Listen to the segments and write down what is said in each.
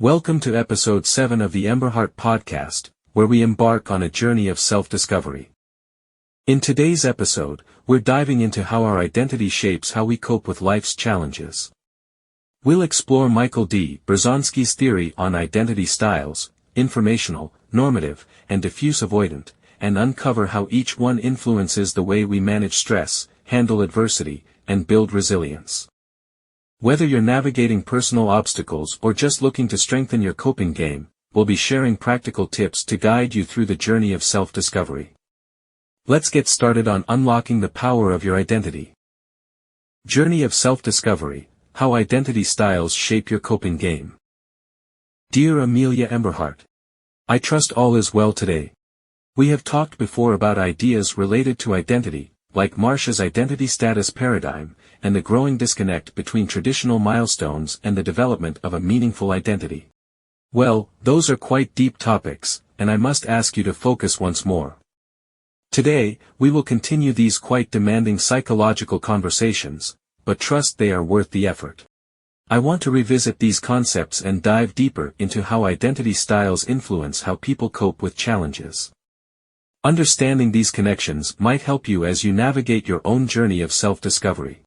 Welcome to episode 7 of the Emberhart podcast, where we embark on a journey of self-discovery. In today's episode, we're diving into how our identity shapes how we cope with life's challenges. We'll explore Michael D. Berzonsky's theory on identity styles, informational, normative, and diffuse-avoidant, and uncover how each one influences the way we manage stress, handle adversity, and build resilience. Whether you're navigating personal obstacles or just looking to strengthen your coping game, we'll be sharing practical tips to guide you through the journey of self-discovery. Let's get started on unlocking the power of your identity. Journey of self-discovery: how identity styles shape your coping game. Dear Amelia Emberhart, I trust all is well today. We have talked before about ideas related to identity, like Marcia's identity status paradigm, and the growing disconnect between traditional milestones and the development of a meaningful identity. Well, those are quite deep topics, and I must ask you to focus once more. Today, we will continue these quite demanding psychological conversations, but trust they are worth the effort. I want to revisit these concepts and dive deeper into how identity styles influence how people cope with challenges. Understanding these connections might help you as you navigate your own journey of self-discovery.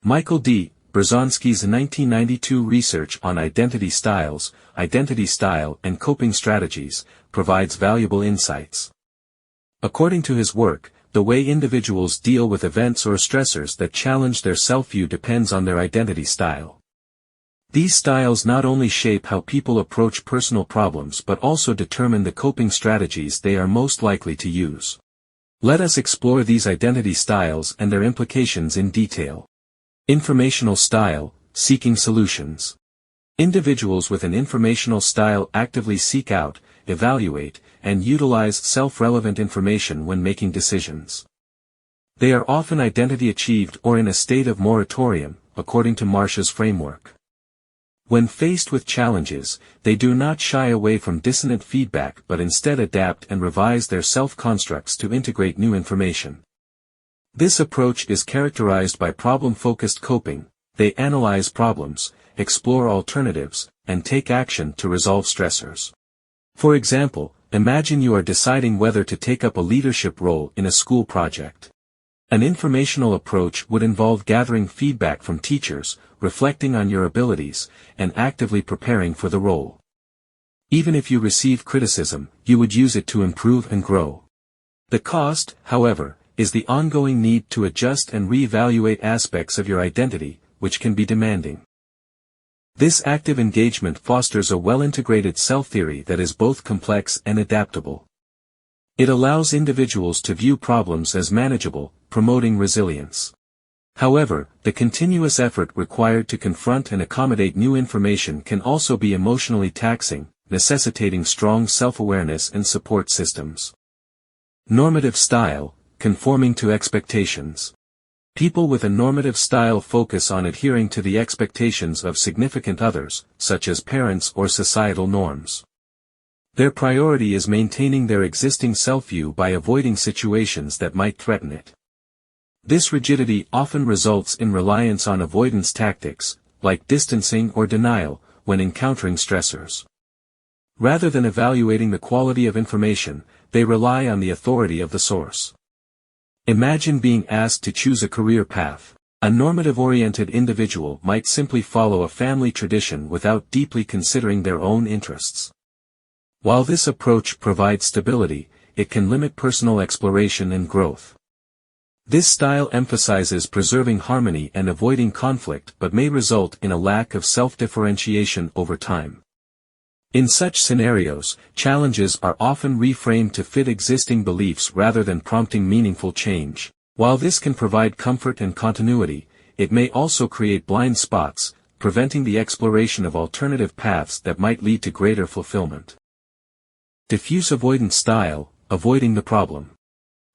Michael D. Berzonsky's 1992 research on identity styles, identity style and coping strategies, provides valuable insights. According to his work, the way individuals deal with events or stressors that challenge their self-view depends on their identity style. These styles not only shape how people approach personal problems but also determine the coping strategies they are most likely to use. Let us explore these identity styles and their implications in detail. Informational style: seeking solutions. Individuals with an informational style actively seek out, evaluate, and utilize self-relevant information when making decisions. They are often identity achieved or in a state of moratorium, according to Marcia's framework. When faced with challenges, they do not shy away from dissonant feedback but instead adapt and revise their self-constructs to integrate new information. This approach is characterized by problem-focused coping. They analyze problems, explore alternatives, and take action to resolve stressors. For example, imagine you are deciding whether to take up a leadership role in a school project. An informational approach would involve gathering feedback from teachers, reflecting on your abilities, and actively preparing for the role. Even if you receive criticism, you would use it to improve and grow. The cost, however, is the ongoing need to adjust and reevaluate aspects of your identity, which can be demanding. This active engagement fosters a well-integrated self-theory that is both complex and adaptable. It allows individuals to view problems as manageable, promoting resilience. However, the continuous effort required to confront and accommodate new information can also be emotionally taxing, necessitating strong self-awareness and support systems. Normative style: conforming to expectations. People with a normative style focus on adhering to the expectations of significant others, such as parents or societal norms. Their priority is maintaining their existing self-view by avoiding situations that might threaten it. This rigidity often results in reliance on avoidance tactics, like distancing or denial, when encountering stressors. Rather than evaluating the quality of information, they rely on the authority of the source. Imagine being asked to choose a career path. A normative-oriented individual might simply follow a family tradition without deeply considering their own interests. While this approach provides stability, it can limit personal exploration and growth. This style emphasizes preserving harmony and avoiding conflict but may result in a lack of self-differentiation over time. In such scenarios, challenges are often reframed to fit existing beliefs rather than prompting meaningful change. While this can provide comfort and continuity, it may also create blind spots, preventing the exploration of alternative paths that might lead to greater fulfillment. Diffuse-avoidant style: avoiding the problem.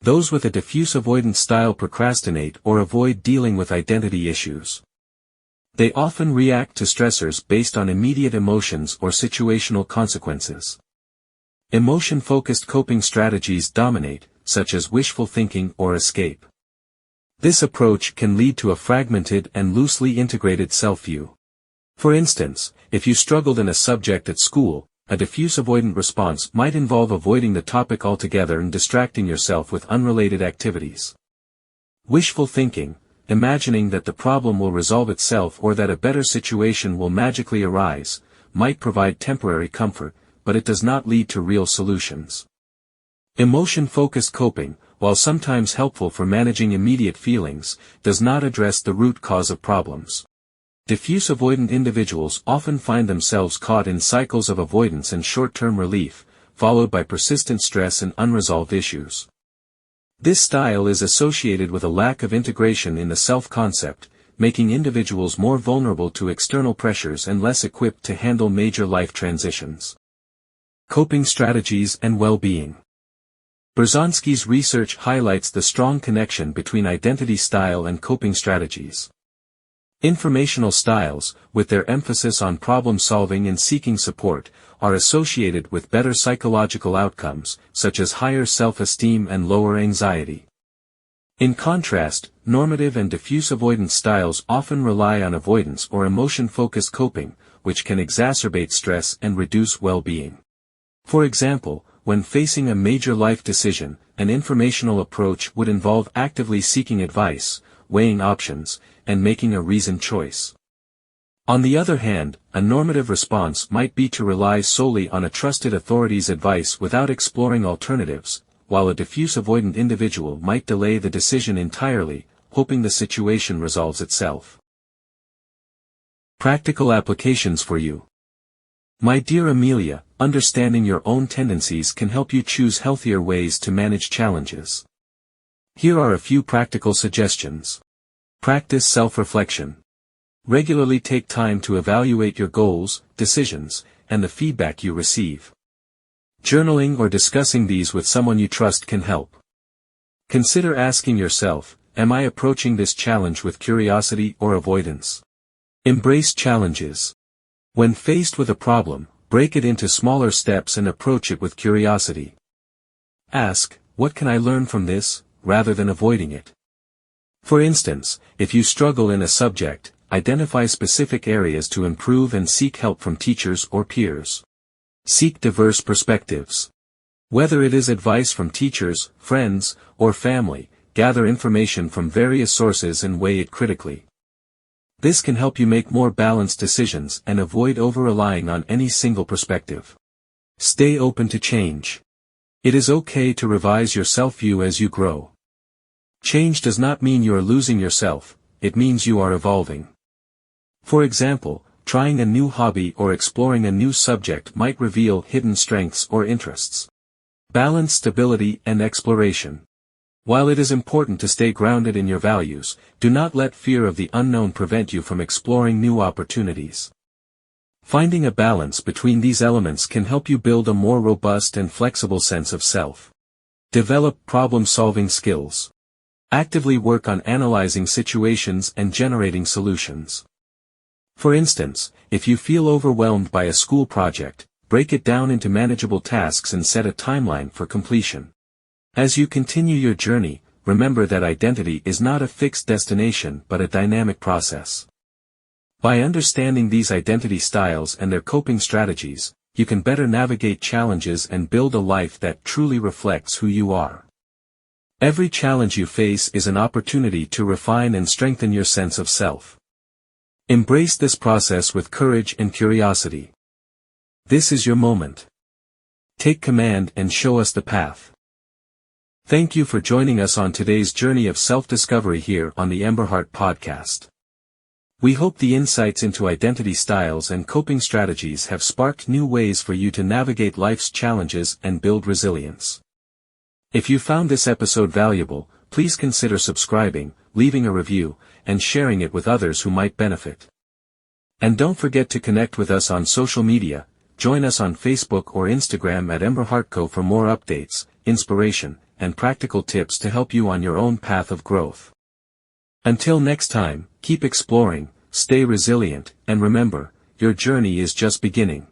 Those with a diffuse-avoidant style procrastinate or avoid dealing with identity issues. They often react to stressors based on immediate emotions or situational consequences. Emotion-focused coping strategies dominate, such as wishful thinking or escape. This approach can lead to a fragmented and loosely integrated self-view. For instance, if you struggled in a subject at school, a diffuse-avoidant response might involve avoiding the topic altogether and distracting yourself with unrelated activities. Wishful thinking, imagining that the problem will resolve itself or that a better situation will magically arise, might provide temporary comfort, but it does not lead to real solutions. Emotion-focused coping, while sometimes helpful for managing immediate feelings, does not address the root cause of problems. Diffuse-avoidant individuals often find themselves caught in cycles of avoidance and short-term relief, followed by persistent stress and unresolved issues. This style is associated with a lack of integration in the self-concept, making individuals more vulnerable to external pressures and less equipped to handle major life transitions. Coping strategies and well-being. Berzonsky's research highlights the strong connection between identity style and coping strategies. Informational styles, with their emphasis on problem-solving and seeking support, are associated with better psychological outcomes, such as higher self-esteem and lower anxiety. In contrast, normative and diffuse-avoidant styles often rely on avoidance or emotion-focused coping, which can exacerbate stress and reduce well-being. For example, when facing a major life decision, an informational approach would involve actively seeking advice, weighing options, and making a reasoned choice. On the other hand, a normative response might be to rely solely on a trusted authority's advice without exploring alternatives, while a diffuse-avoidant individual might delay the decision entirely, hoping the situation resolves itself. Practical applications for you. My dear Amelia, understanding your own tendencies can help you choose healthier ways to manage challenges. Here are a few practical suggestions. Practice self-reflection. Regularly take time to evaluate your goals, decisions, and the feedback you receive. Journaling or discussing these with someone you trust can help. Consider asking yourself, am I approaching this challenge with curiosity or avoidance? Embrace challenges. When faced with a problem, break it into smaller steps and approach it with curiosity. Ask, what can I learn from this, rather than avoiding it? For instance, if you struggle in a subject, identify specific areas to improve and seek help from teachers or peers. Seek diverse perspectives. Whether it is advice from teachers, friends, or family, gather information from various sources and weigh it critically. This can help you make more balanced decisions and avoid over-relying on any single perspective. Stay open to change. It is okay to revise your self-view as you grow. Change does not mean you are losing yourself, it means you are evolving. For example, trying a new hobby or exploring a new subject might reveal hidden strengths or interests. Balance stability and exploration. While it is important to stay grounded in your values, do not let fear of the unknown prevent you from exploring new opportunities. Finding a balance between these elements can help you build a more robust and flexible sense of self. Develop problem-solving skills. Actively work on analyzing situations and generating solutions. For instance, if you feel overwhelmed by a school project, break it down into manageable tasks and set a timeline for completion. As you continue your journey, remember that identity is not a fixed destination but a dynamic process. By understanding these identity styles and their coping strategies, you can better navigate challenges and build a life that truly reflects who you are. Every challenge you face is an opportunity to refine and strengthen your sense of self. Embrace this process with courage and curiosity. This is your moment. Take command and show us the path. Thank you for joining us on today's journey of self-discovery here on the Emberhart podcast. We hope the insights into identity styles and coping strategies have sparked new ways for you to navigate life's challenges and build resilience. If you found this episode valuable, please consider subscribing, leaving a review, and sharing it with others who might benefit. And don't forget to connect with us on social media. Join us on Facebook or Instagram at Emberhartco for more updates, inspiration, and practical tips to help you on your own path of growth. Until next time, keep exploring, stay resilient, and remember, your journey is just beginning.